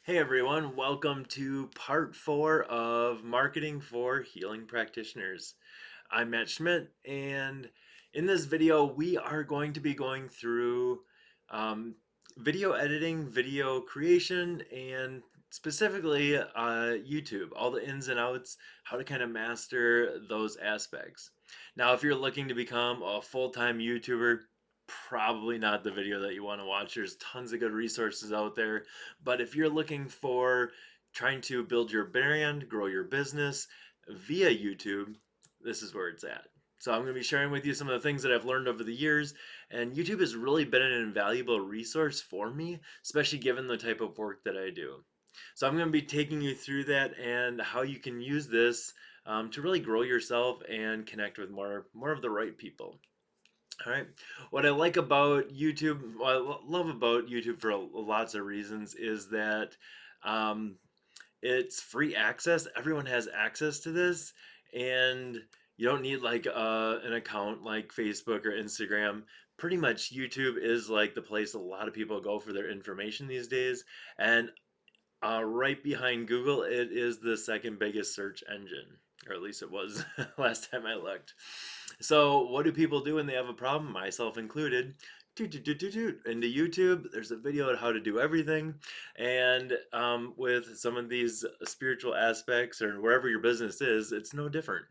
Hey everyone, welcome to part 4 of Marketing for Healing Practitioners. I'm Matt Schmidt, and in this video, we are going to be going through um, video editing, video creation, and specifically YouTube, all the ins and outs, how to kind of master those aspects. Now, if you're looking to become a full-time YouTuber, probably not the video that you want to watch. There's tons of good resources out there, but if you're looking for trying to build your brand, grow your business via YouTube, this is where it's at. So I'm going to be sharing with you some of the things that I've learned over the years, and YouTube has really been an invaluable resource for me, especially given the type of work that I do. So I'm going to be taking you through that and how you can use this to really grow yourself and connect with more of the right people. All right. What I like about YouTube, what I love about YouTube for lots of reasons is that um, it's free access. Everyone has access to this, and you don't need like an account like Facebook or Instagram. Pretty much YouTube is like the place a lot of people go for their information these days. And right behind Google, it is the second biggest search engine, or at least it was last time I looked. So, what do people do when they have a problem, myself included? Toot, into YouTube. There's a video on how to do everything, and with some of these spiritual aspects or wherever your business is, it's no different.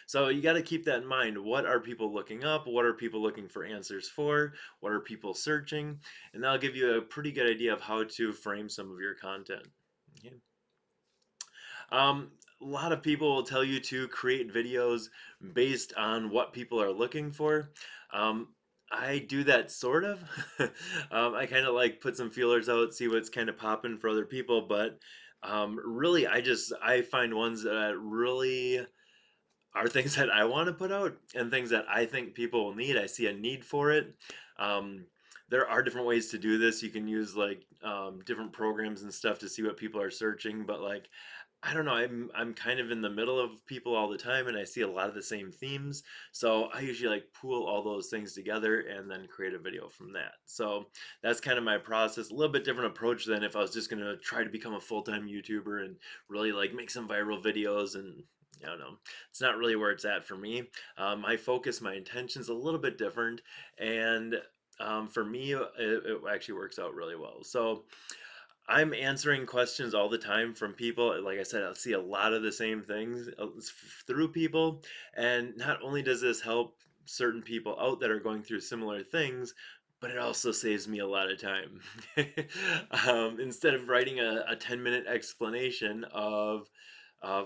So you got to keep that in mind. What are people looking up? What are people looking for answers for? What are people searching? And that'll give you a pretty good idea of how to frame some of your content. Okay. A lot of people will tell you to create videos based on what people are looking for. Um, I do that sort of. I kind of like put some feelers out, see what's kind of popping for other people, but really, I find ones that really are things that I want to put out and things that I think people will need. I see a need for it. Um, there are different ways to do this. You can use like different programs and stuff to see what people are searching, but like I don't know, I'm kind of in the middle of people all the time and I see a lot of the same themes. So I usually like pool all those things together and then create a video from that. So that's kind of my process. A little bit different approach than if I was just gonna try to become a full-time YouTuber and really like make some viral videos and I don't know. It's not really where it's at for me. My focus, my intention's a little bit different, and for me, it actually works out really well. So I'm answering questions all the time from people. Like I said, I see a lot of the same things through people. And not only does this help certain people out that are going through similar things, but it also saves me a lot of time. Instead of writing a 10-minute explanation of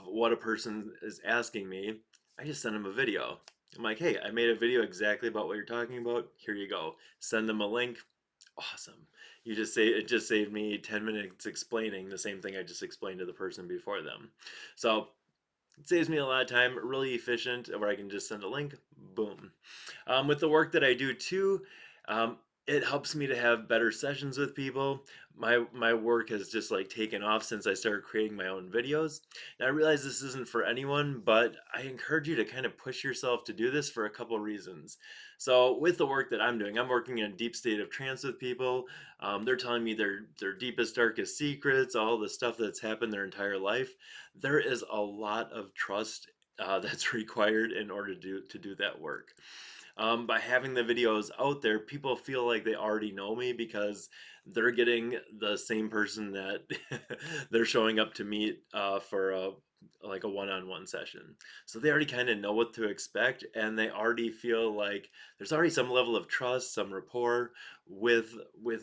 what a person is asking me, I just send them a video. I'm like, hey, I made a video exactly about what you're talking about. Here you go. Send them a link. Awesome. You just say it just saved me 10 minutes explaining the same thing I just explained to the person before them. So it saves me a lot of time, really efficient, where I can just send a link, boom. With the work that I do too, um, it helps me to have better sessions with people. My work has just like taken off since I started creating my own videos. And I realize this isn't for anyone, but I encourage you to kind of push yourself to do this for a couple reasons. So with the work that I'm doing, I'm working in a deep state of trance with people. They're telling me their deepest, darkest secrets, all the stuff that's happened their entire life. There is a lot of trust that's required in order to do that work. By having the videos out there, people feel like they already know me because they're getting the same person that they're showing up to meet for like a one-on-one session. So they already kind of know what to expect, and they already feel like there's already some level of trust, some rapport with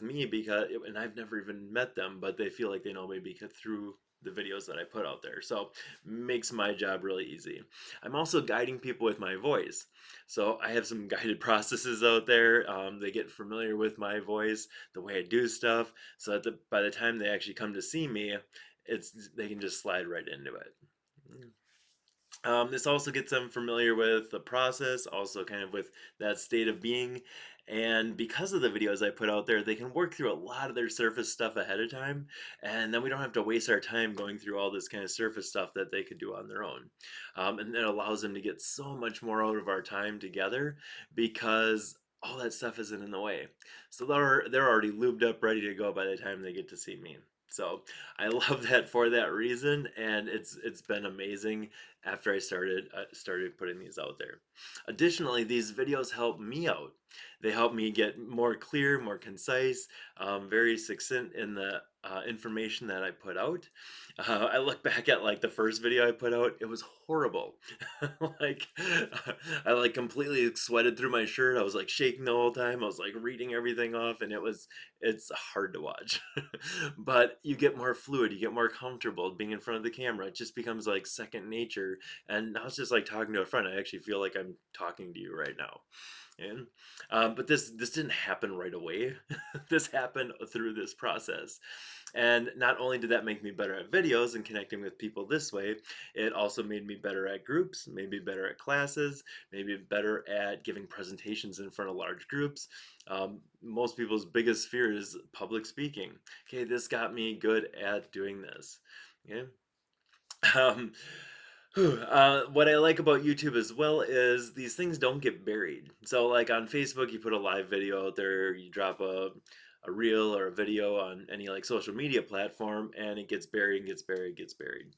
me because, and I've never even met them, but they feel like they know me because through the videos that I put out there. So makes my job really easy. I'm also guiding people with my voice. So I have some guided processes out there. They get familiar with my voice, the way I do stuff, so that by the time they actually come to see me, they can just slide right into it. This also gets them familiar with the process, also kind of with that state of being. And because of the videos I put out there, they can work through a lot of their surface stuff ahead of time. And then we don't have to waste our time going through all this kind of surface stuff that they could do on their own. And it allows them to get so much more out of our time together because all that stuff isn't in the way. So they're already lubed up, ready to go by the time they get to see me. So I love that for that reason, and it's been amazing after I started putting these out there. Additionally, these videos help me out. They help me get more clear, more concise, very succinct in the information that I put out. I look back at like the first video I put out; it was horrible. Like I like completely sweated through my shirt. I was like shaking the whole time. I was like reading everything off, and it's hard to watch. But you get more fluid, you get more comfortable being in front of the camera. It just becomes like second nature. And now it's just like talking to a friend. I actually feel like I'm talking to you right now. And but this didn't happen right away. This happened through this process. And not only did that make me better at videos and connecting with people this way, it also made me better at groups, made me better at classes, made me better at giving presentations in front of large groups. Most people's biggest fear is public speaking. Okay, this got me good at doing this. Yeah. Um, what I like about YouTube as well is these things don't get buried. So, like on Facebook, you put a live video out there, you drop a reel or a video on any like social media platform, and it gets buried and gets buried, gets buried.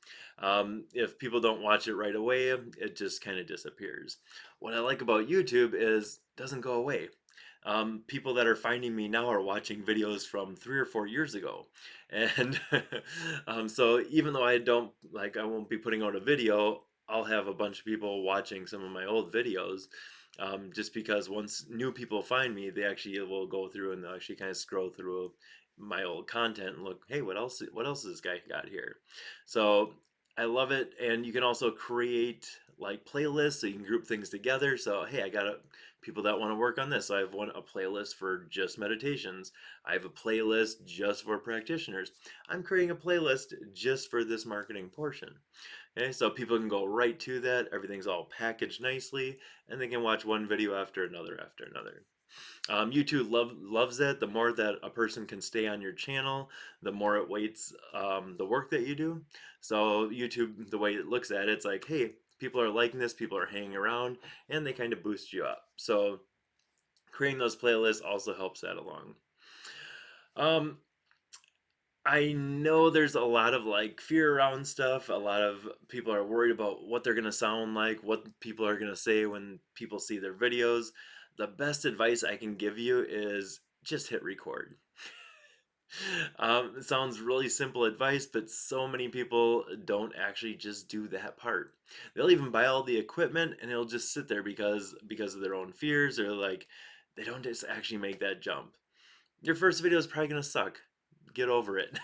If people don't watch it right away, it just kind of disappears. What I like about YouTube is it doesn't go away. People that are finding me now are watching videos from 3 or 4 years ago, and so even though I don't like, I won't be putting out a video, I'll have a bunch of people watching some of my old videos. Just because once new people find me, they actually will go through and they'll actually kind of scroll through my old content and look, hey, what else has this guy got here? So I love it. And you can also create like playlists so you can group things together. So hey, I got people that want to work on this. So I have a playlist for just meditations. I have a playlist just for practitioners. I'm creating a playlist just for this marketing portion. Okay, so people can go right to that. Everything's all packaged nicely, and they can watch one video after another after another. YouTube loves that. The more that a person can stay on your channel, the more it weights the work that you do. So YouTube, the way it looks at it, it's like, hey, people are liking this, people are hanging around, and they kind of boost you up. So creating those playlists also helps that along. Um, I know there's a lot of like fear around stuff. A lot of people are worried about what they're gonna sound like, what people are gonna say when people see their videos. The best advice I can give you is just hit record. It sounds really simple advice, but so many people don't actually just do that part. They'll even buy all the equipment and it'll just sit there because of their own fears or like they don't just actually make that jump. Your first video is probably gonna suck. Get over it.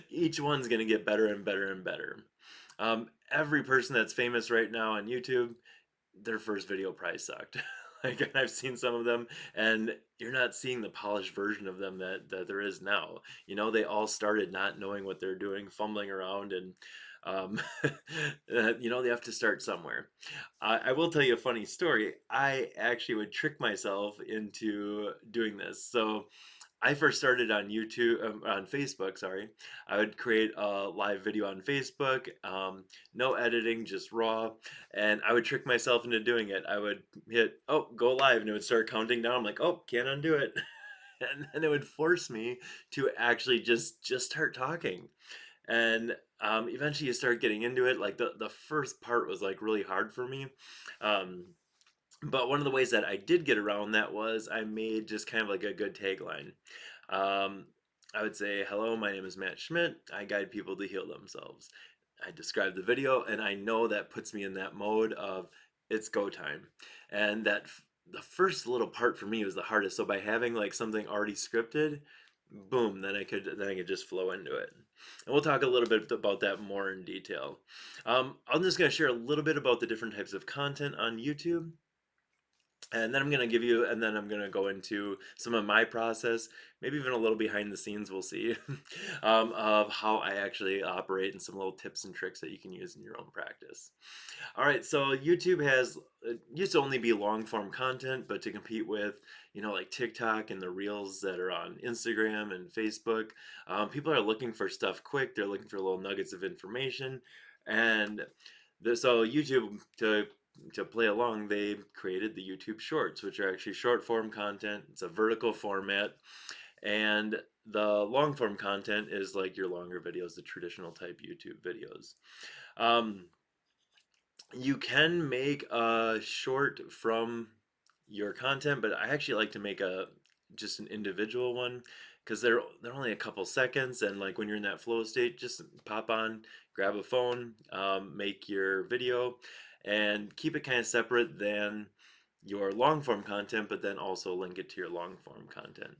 Each one's gonna get better and better and better. Every person that's famous right now on YouTube, their first video probably sucked. Like I've seen some of them, and you're not seeing the polished version of them that there is now. You know, they all started not knowing what they're doing, fumbling around, and um, you know, they have to start somewhere. I will tell you a funny story. I actually would trick myself into doing this. So I first started on YouTube, on Facebook, sorry. I would create a live video on Facebook, no editing, just raw, and I would trick myself into doing it. I would hit, oh, go live, and it would start counting down. I'm like, oh, can't undo it. And then it would force me to actually just start talking. And eventually you start getting into it. Like the first part was like really hard for me. Um, but one of the ways that I did get around that was I made just kind of like a good tagline. Um, I would say, hello, my name is Matt Schmidt. I guide people to heal themselves. I describe the video, and I know that puts me in that mode of it's go time. And the first little part for me was the hardest. So by having like something already scripted, boom, then I could just flow into it. And we'll talk a little bit about that more in detail. I'm just going to share a little bit about the different types of content on YouTube, and then I'm going to go into some of my process, maybe even a little behind the scenes, we'll see, of how I actually operate and some little tips and tricks that you can use in your own practice. All right, so YouTube has used to only be long form content, but to compete with, you know, like TikTok and the reels that are on Instagram and Facebook, people are looking for stuff quick. They're looking for little nuggets of information. And so YouTube, to play along, they created the YouTube Shorts, which are actually short form content. It's a vertical format, and the long form content is like your longer videos, the traditional type YouTube videos. Um, you can make a short from your content, but I actually like to make a just an individual one because they're only a couple seconds, and like when you're in that flow state, just pop on, grab a phone, make your video, and keep it kind of separate than your long form content, but then also link it to your long form content.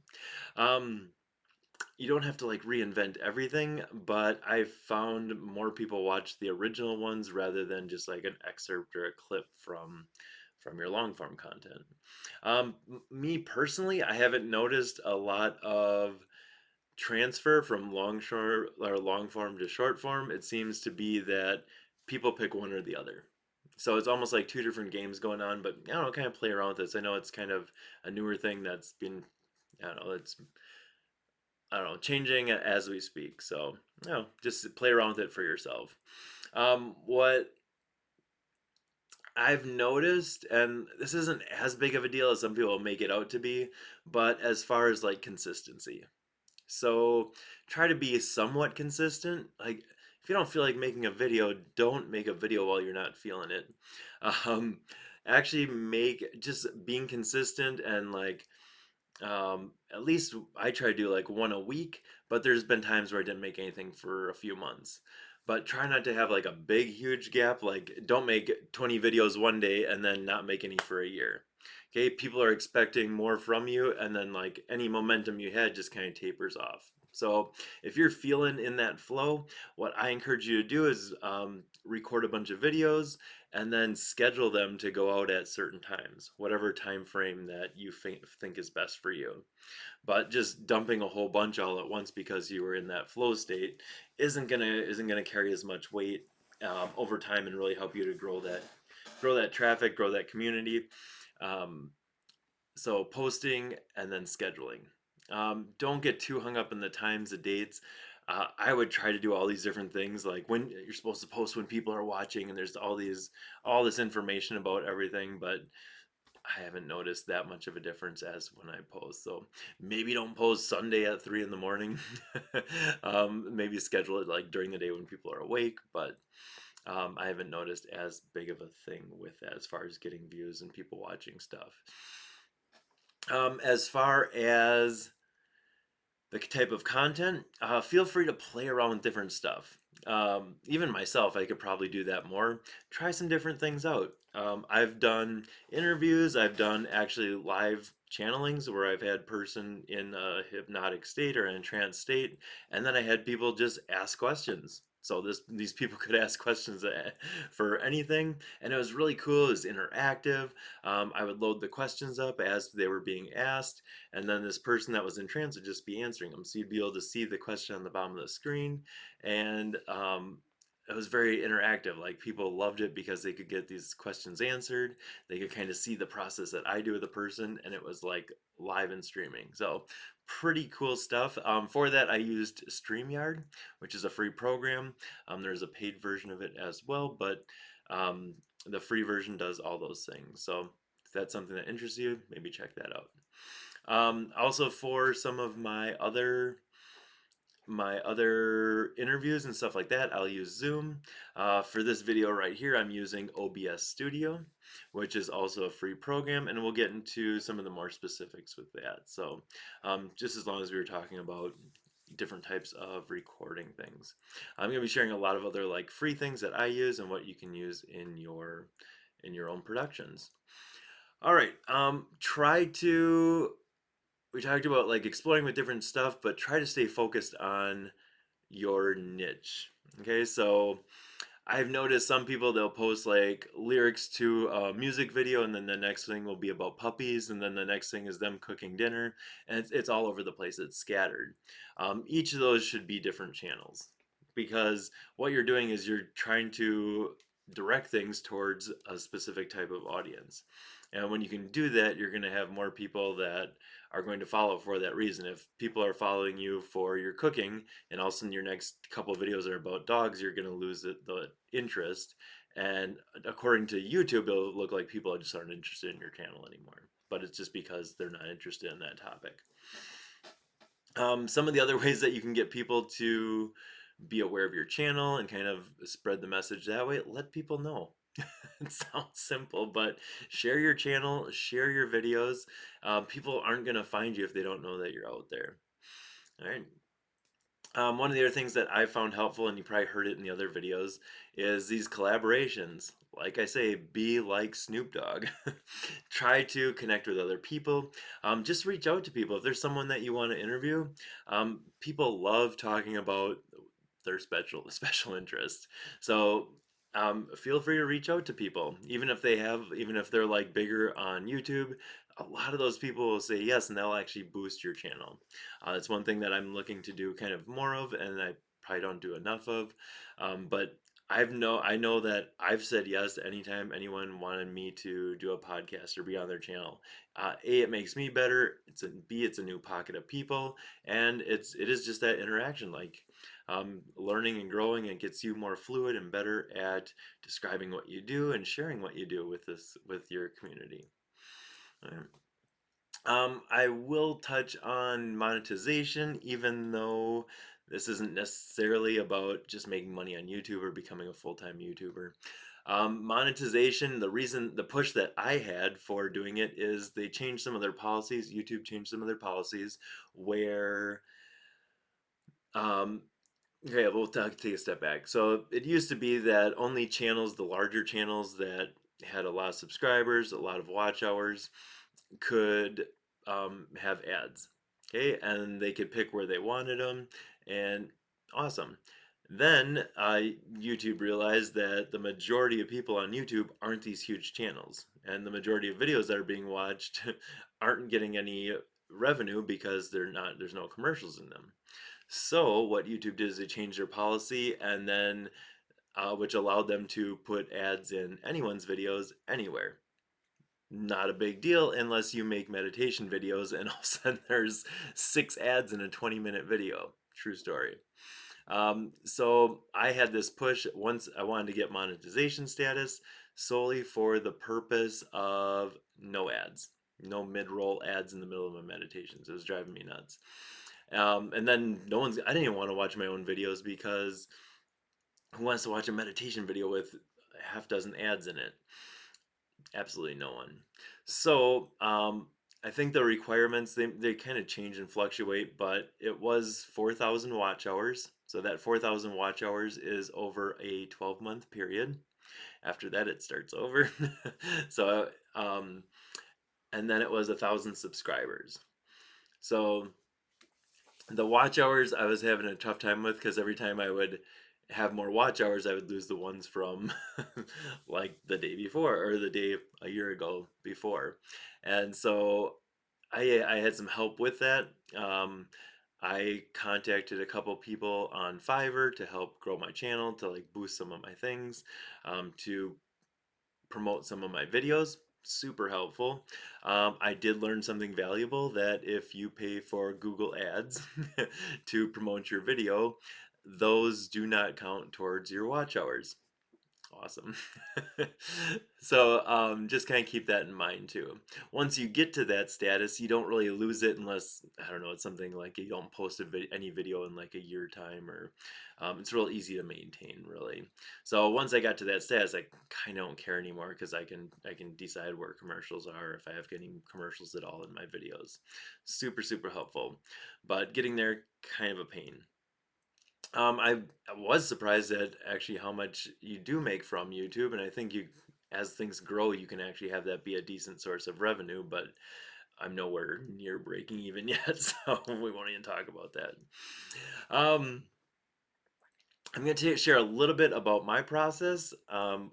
Um, you don't have to like reinvent everything, but I've found more people watch the original ones rather than just like an excerpt or a clip from your long form content. Me personally, I haven't noticed a lot of transfer from long form to short form. It seems to be that people pick one or the other. So it's almost like two different games going on, but I don't know, kind of play around with this. I know it's kind of a newer thing that's been, I don't know, it's I don't know, changing as we speak. So, you know, just play around with it for yourself. What I've noticed, and this isn't as big of a deal as some people make it out to be, but as far as like consistency. So try to be somewhat consistent. Like, if you don't feel like making a video, don't make a video while you're not feeling it. Um, actually, make just being consistent and like at least I try to do like one a week, but there's been times where I didn't make anything for a few months. But try not to have like a big, huge gap. Like, don't make 20 videos one day and then not make any for a year. Okay, people are expecting more from you, and then like any momentum you had just kind of tapers off. So, if you're feeling in that flow, what I encourage you to do is record a bunch of videos and then schedule them to go out at certain times, whatever time frame that you think is best for you. But just dumping a whole bunch all at once because you were in that flow state isn't gonna carry as much weight over time and really help you to grow that traffic, grow that community. Um, so posting and then scheduling. Don't get too hung up in the times, the dates. I would try to do all these different things, like when you're supposed to post when people are watching, and there's all this information about everything, but I haven't noticed that much of a difference as when I post. So maybe don't post Sunday at 3 in the morning. Maybe schedule it like during the day when people are awake, but I haven't noticed as big of a thing with that as far as getting views and people watching stuff. As far as the type of content, feel free to play around with different stuff. Even myself, I could probably do that more. Try some different things out. I've done interviews, I've done actually live channelings where I've had person in a hypnotic state or an entranced state, and then I had people just ask questions. So these people could ask questions for anything, and it was really cool. It was interactive. I would load the questions up as they were being asked, and then this person that was in trance would just be answering them. So you'd be able to see the question on the bottom of the screen, and it was very interactive. Like, people loved it because they could get these questions answered. They could kind of see the process that I do with the person, and it was like live and streaming. So pretty cool stuff. For that, I used StreamYard, which is a free program. There's a paid version of it as well, but um, the free version does all those things. So if that's something that interests you, maybe check that out. Also, for some of my other interviews and stuff like that, I'll use Zoom. For this video right here, I'm using OBS Studio, which is also a free program, and we'll get into some of the more specifics with that. So, just as long as we were talking about different types of recording things, I'm going to be sharing a lot of other like free things that I use and what you can use in your own productions. All right, try to we talked about like exploring with different stuff, but try to stay focused on your niche. Okay, so I've noticed some people, they'll post like lyrics to a music video, and then the next thing will be about puppies, and then the next thing is them cooking dinner, and it's all over the place. It's scattered. Each of those should be different channels, because what you're doing is you're trying to direct things towards a specific type of audience. And when you can do that, you're going to have more people that are going to follow for that reason. If people are following you for your cooking, and all of a sudden your next couple of videos are about dogs, you're going to lose the interest. And according to YouTube, it'll look like people just aren't interested in your channel anymore. But it's just because they're not interested in that topic. Some of the other ways that you can get people to be aware of your channel and kind of spread the message that way, let people know. It sounds simple, but share your channel, share your videos. People aren't going to find you if they don't know that you're out there. All right. One of the other things that I found helpful, and you probably heard it in the other videos, is these collaborations. Like I say, be like Snoop Dogg. Try to connect with other people. Just reach out to people. If there's someone that you want to interview, people love talking about their special interest. So feel free to reach out to people, even if they're like bigger on YouTube. A lot of those people will say yes, and they'll actually boost your channel. It's one thing that I'm looking to do kind of more of, and I probably don't do enough of. But I know that I've said yes anytime anyone wanted me to do a podcast or be on their channel. A, it makes me better. B, it's a new pocket of people, and it is just that interaction, like learning and growing. It gets you more fluid and better at describing what you do and sharing what you do with your community. All right. I will touch on monetization, even though this isn't necessarily about just making money on YouTube or becoming a full-time YouTuber. Monetization, the push that I had for doing it is they changed some of their policies. YouTube changed some of their policies where, um, okay, we'll take a step back. So it used to be that only channels, the larger channels that had a lot of subscribers, a lot of watch hours, could have ads. Okay, and they could pick where they wanted them, and awesome. Then YouTube realized that the majority of people on YouTube aren't these huge channels, and the majority of videos that are being watched aren't getting any revenue because there's no commercials in them. So what YouTube did is they changed their policy, and then which allowed them to put ads in anyone's videos anywhere. Not a big deal unless you make meditation videos and all of a sudden there's 6 ads in a 20-minute video. True story. So I had this push once I wanted to get monetization status solely for the purpose of no ads, no mid-roll ads in the middle of my meditations. It was driving me nuts. And then I didn't even want to watch my own videos because who wants to watch a meditation video with a half dozen ads in it? Absolutely no one. So I think the requirements they kind of change and fluctuate, but it was 4,000 watch hours. So that 4,000 watch hours is over a 12-month period. After that, it starts over. So and then it was 1,000 subscribers. So the watch hours I was having a tough time with because every time I would have more watch hours, I would lose the ones from like the day before or the day a year ago before. And so I had some help with that. I contacted a couple people on Fiverr to help grow my channel, to like boost some of my things, to promote some of my videos. Super helpful. I did learn something valuable that if you pay for Google Ads to promote your video, those do not count towards your watch hours. Awesome. So just kind of keep that in mind too. Once you get to that status, you don't really lose it unless, I don't know, it's something like you don't post any video in like a year time, or it's real easy to maintain really. So once I got to that status, I kind of don't care anymore because I can decide where commercials are, if I have any commercials at all in my videos. Super helpful, but getting there, kind of a pain. I was surprised at actually how much you do make from YouTube, and I think as things grow, you can actually have that be a decent source of revenue. But I'm nowhere near breaking even yet, so we won't even talk about that. Um, I'm going to share a little bit about my process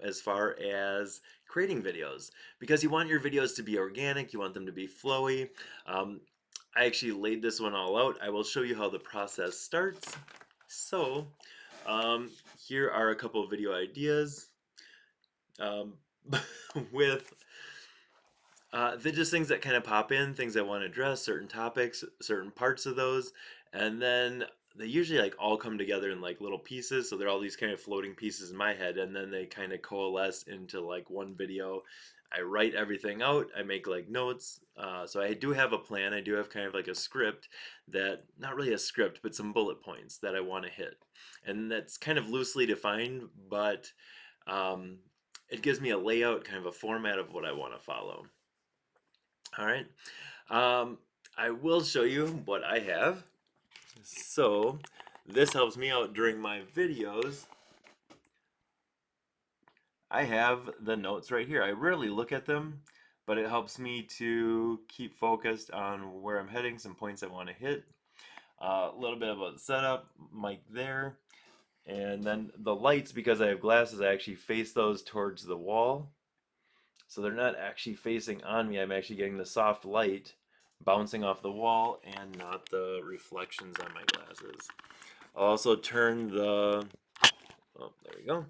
as far as creating videos, because you want your videos to be organic, you want them to be flowy. Um, I actually laid this one all out. I will show you how the process starts. So, here are a couple of video ideas um, with they're just things that kind of pop in, things I want to address, certain topics, certain parts of those, and then they usually like all come together in like little pieces. So they're all these kind of floating pieces in my head, and then they kind of coalesce into like one video. I write everything out. I make like notes. So I do have a plan. I do have kind of like a script that, not really a script, but some bullet points that I want to hit. And that's kind of loosely defined, but um, it gives me a layout, kind of a format of what I want to follow. All right. Um, I will show you what I have. So this helps me out during my videos. I have the notes right here. I rarely look at them, but it helps me to keep focused on where I'm heading, some points I want to hit. A little bit about the setup, mic there, and then the lights, because I have glasses, I actually face those towards the wall. So they're not actually facing on me. I'm actually getting the soft light bouncing off the wall and not the reflections on my glasses. I'll also turn the, oh, there we go.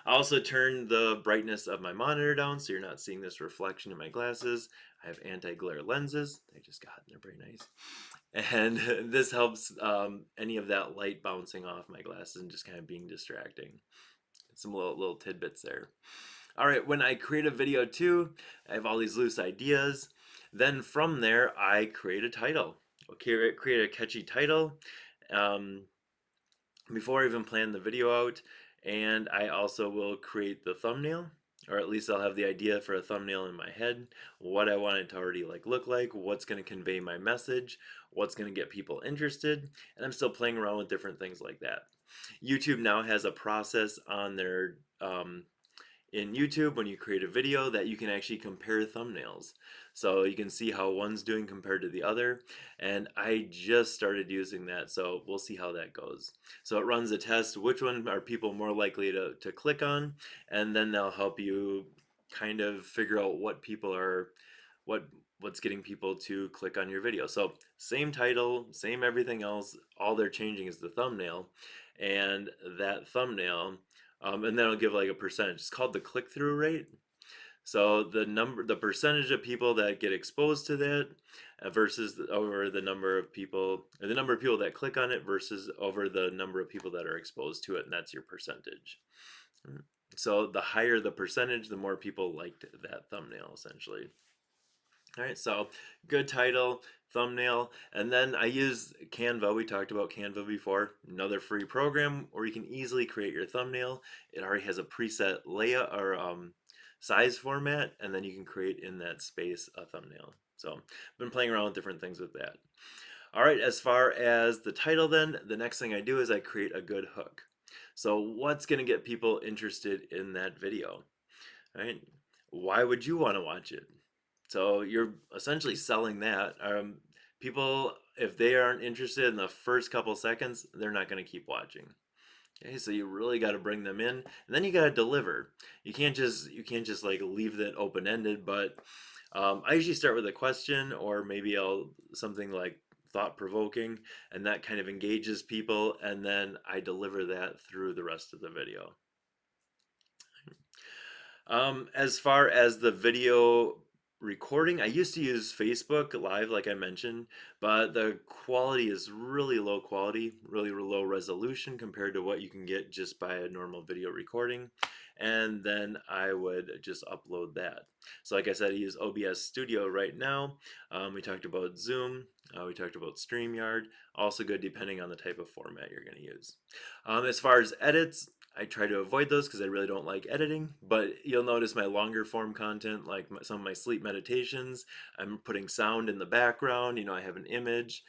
I also turned the brightness of my monitor down so you're not seeing this reflection in my glasses. I have anti-glare lenses. They just got, they're very nice. And this helps any of that light bouncing off my glasses and just kind of being distracting. Some little tidbits there. All right, when I create a video too, I have all these loose ideas. Then from there, I create a title. Okay, create a catchy title. Um, before I even plan the video out, and I also will create the thumbnail, or at least I'll have the idea for a thumbnail in my head, what I want it to already look like, what's going to convey my message, what's going to get people interested, and I'm still playing around with different things like that. YouTube now has a process on their in YouTube when you create a video that you can actually compare thumbnails. So you can see how one's doing compared to the other. And I just started using that, so we'll see how that goes. So it runs a test, which one are people more likely to click on, and then they'll help you kind of figure out what people are, what's getting people to click on your video. So same title, same everything else, all they're changing is the thumbnail. And that thumbnail, and then it'll give like a percentage. It's called the click-through rate. So the percentage of people that get exposed to that versus over the number of people, or the number of people that click on it versus over the number of people that are exposed to it, and that's your percentage. So the higher the percentage, the more people liked that thumbnail, essentially. All right, so good title, thumbnail, and then I use Canva. We talked about Canva before. Another free program where you can easily create your thumbnail. It already has a preset layout or size format, and then you can create in that space a thumbnail. So I've been playing around with different things with that. All right, as far as the title then, the next thing I do is I create a good hook. So what's going to get people interested in that video? All right? Why would you want to watch it? So you're essentially selling that. People, if they aren't interested in the first couple seconds, they're not going to keep watching. Okay, so you really got to bring them in, and then you got to deliver. You can't just like leave that open ended. But I usually start with a question, or maybe I'll something like thought provoking, and that kind of engages people, and then I deliver that through the rest of the video. As far as the video recording, I used to use Facebook Live, like I mentioned, but the quality is really low quality, really low resolution compared to what you can get just by a normal video recording. And then I would just upload that. So like I said, I use OBS Studio right now. We talked about Zoom. We talked about StreamYard. Also good depending on the type of format you're going to use. As far as edits, I try to avoid those because I really don't like editing, but you'll notice my longer form content, like some of my sleep meditations, I'm putting sound in the background. I have an image.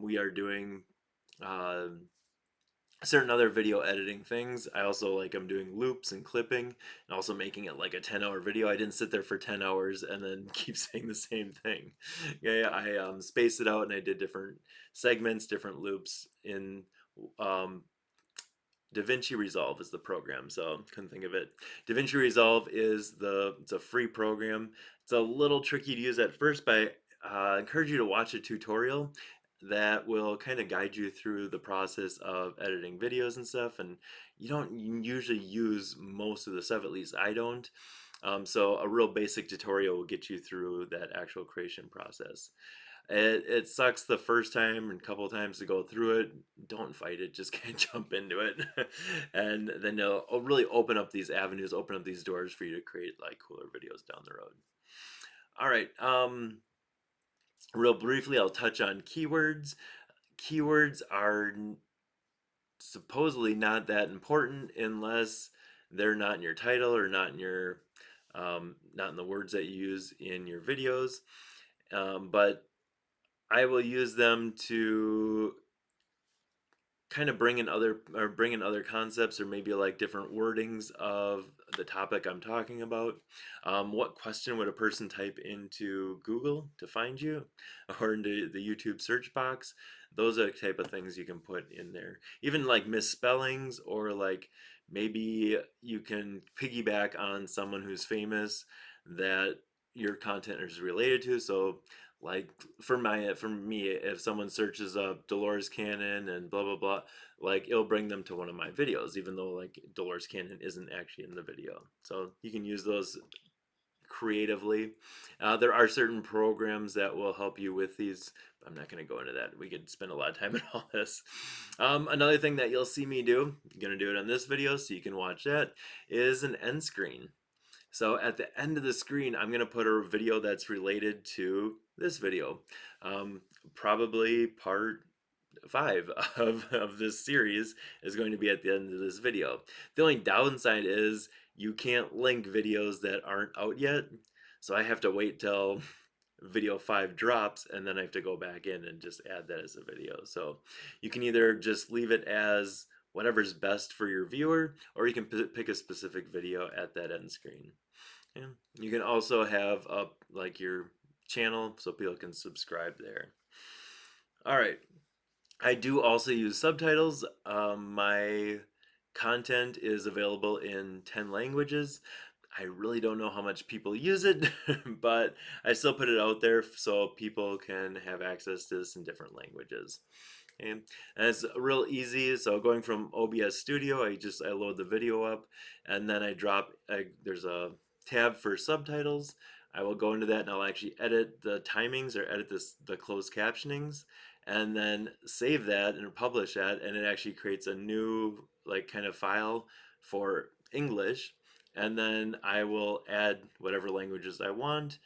We are doing certain other video editing things. I'm doing loops and clipping and also making it like a 10-hour video. I didn't sit there for 10 hours and then keep saying the same thing. Yeah, I spaced it out and I did different segments, different loops in um, DaVinci Resolve is the program, so couldn't think of it. DaVinci Resolve it's a free program. It's a little tricky to use at first, but I encourage you to watch a tutorial that will kind of guide you through the process of editing videos and stuff. And you don't usually use most of the stuff, at least I don't. So a real basic tutorial will get you through that actual creation process. It sucks the first time and a couple of times to go through it. Don't fight it, just kind of jump into it. And then it'll really open up these avenues, open up these doors for you to create like cooler videos down the road. All right, real briefly, I'll touch on keywords. Keywords are supposedly not that important unless they're not in your title or not in your not in the words that you use in your videos. But I will use them to kind of bring in other concepts, or maybe like different wordings of the topic I'm talking about. What question would a person type into Google to find you, or into the YouTube search box? Those are the type of things you can put in there. Even like misspellings, or like maybe you can piggyback on someone who's famous that your content is related to. So like for me, if someone searches up Dolores Cannon and blah blah blah, like it'll bring them to one of my videos, even though like Dolores Cannon isn't actually in the video. So you can use those creatively. There are certain programs that will help you with these. I'm not going to go into that. We could spend a lot of time on all this. Another thing that you'll see me do, I'm going to do it on this video so you can watch that, is an end screen. So at the end of the screen, I'm going to put a video that's related to this video. Probably part 5 of this series is going to be at the end of this video. The only downside is you can't link videos that aren't out yet. So I have to wait till video 5 drops, and then I have to go back in and just add that as a video. So you can either just leave it as whatever's best for your viewer, or you can pick a specific video at that end screen. And you can also have up like your channel so people can subscribe there. All right. I do also use subtitles. My content is available in 10 languages. I really don't know how much people use it, but I still put it out there so people can have access to this in different languages. And it's real easy. So going from OBS Studio, I load the video up, and then there's a tab for subtitles. I will go into that and I'll actually edit the timings, or edit the closed captionings, and then save that and publish that, and it actually creates a new like kind of file for English, and then I will add whatever languages I want,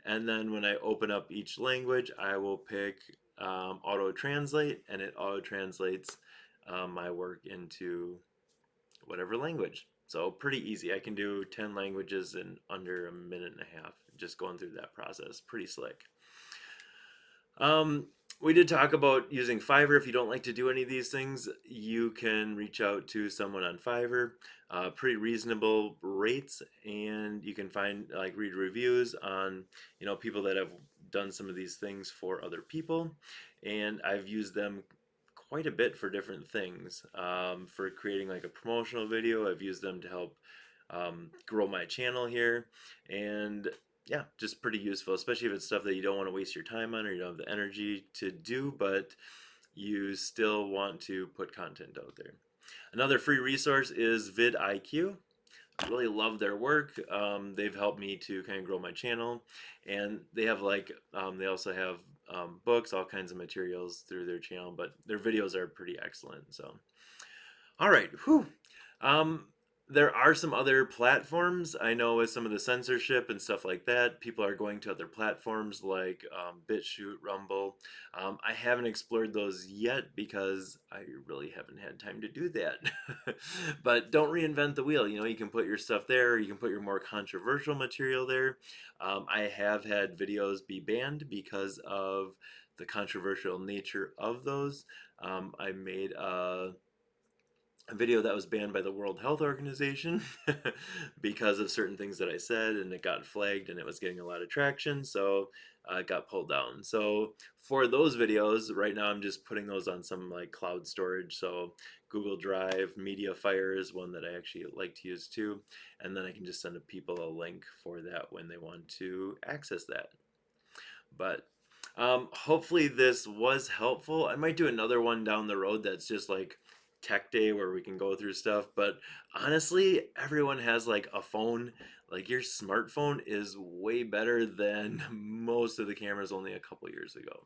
and then when I open up each language, I will pick auto translate, and it auto translates my work into whatever language. So pretty easy. I can do 10 languages in under a minute and a half, just going through that process. Pretty slick. We did talk about using Fiverr. If you don't like to do any of these things, you can reach out to someone on Fiverr. Pretty reasonable rates, and you can find read reviews on people that have done some of these things for other people, and I've used them quite a bit for different things. For creating like a promotional video, I've used them to help grow my channel here, and yeah, just pretty useful, especially if it's stuff that you don't want to waste your time on, or you don't have the energy to do, but you still want to put content out there. Another free resource is vidIQ. I really love their work. They've helped me to kind of grow my channel, and they also have books, all kinds of materials through their channel, but their videos are pretty excellent. So, all right, whew. Um, there are some other platforms. I know with some of the censorship and stuff like that, people are going to other platforms like BitChute, Rumble. I haven't explored those yet because I really haven't had time to do that. But don't reinvent the wheel. You can put your stuff there, or you can put your more controversial material there. I have had videos be banned because of the controversial nature of those. I made a video that was banned by the World Health Organization because of certain things that I said, and it got flagged and it was getting a lot of traction, so it got pulled down. So for those videos, right now I'm just putting those on some like cloud storage, so Google Drive. Mediafire is one that I actually like to use too, and then I can just send people a link for that when they want to access that. But hopefully this was helpful. I might do another one down the road that's just like tech day where we can go through stuff. But honestly, everyone has like a phone. Like your smartphone is way better than most of the cameras only a couple years ago.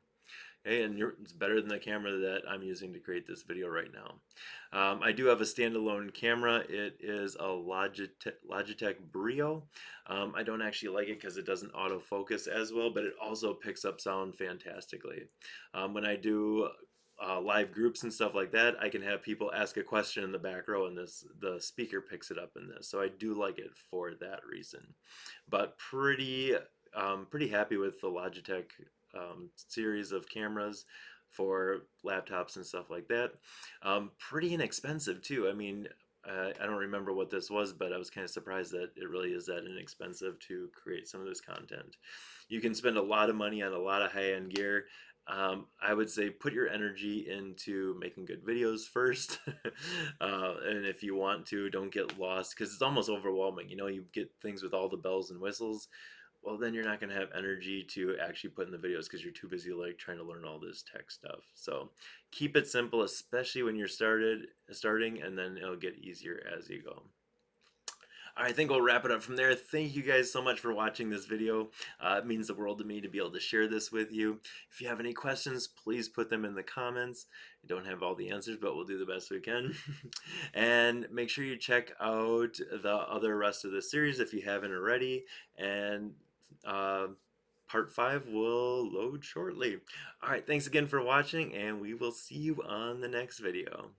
Hey, and it's better than the camera that I'm using to create this video right now. I do have a standalone camera. It is a Logitech Brio. I don't actually like it because it doesn't autofocus as well, but it also picks up sound fantastically. When I do live groups and stuff like that, I can have people ask a question in the back row, and the speaker picks it up in this. So I do like it for that reason. But pretty happy with the Logitech series of cameras for laptops and stuff like that. Pretty inexpensive too. I mean, I don't remember what this was, but I was kind of surprised that it really is that inexpensive to create some of this content. You can spend a lot of money on a lot of high end gear. I would say put your energy into making good videos first. And if you want to, don't get lost because it's almost overwhelming. You know, you get things with all the bells and whistles, well then you're not going to have energy to actually put in the videos because you're too busy like trying to learn all this tech stuff. So keep it simple, especially when you're starting, and then it'll get easier as you go. I think we'll wrap it up from there. Thank you guys so much for watching this video. It means the world to me to be able to share this with you. If you have any questions, please put them in the comments. I don't have all the answers, but we'll do the best we can. And make sure you check out the other rest of the series if you haven't already. And uh, part 5 will load shortly. All right, thanks again for watching, and we will see you on the next video.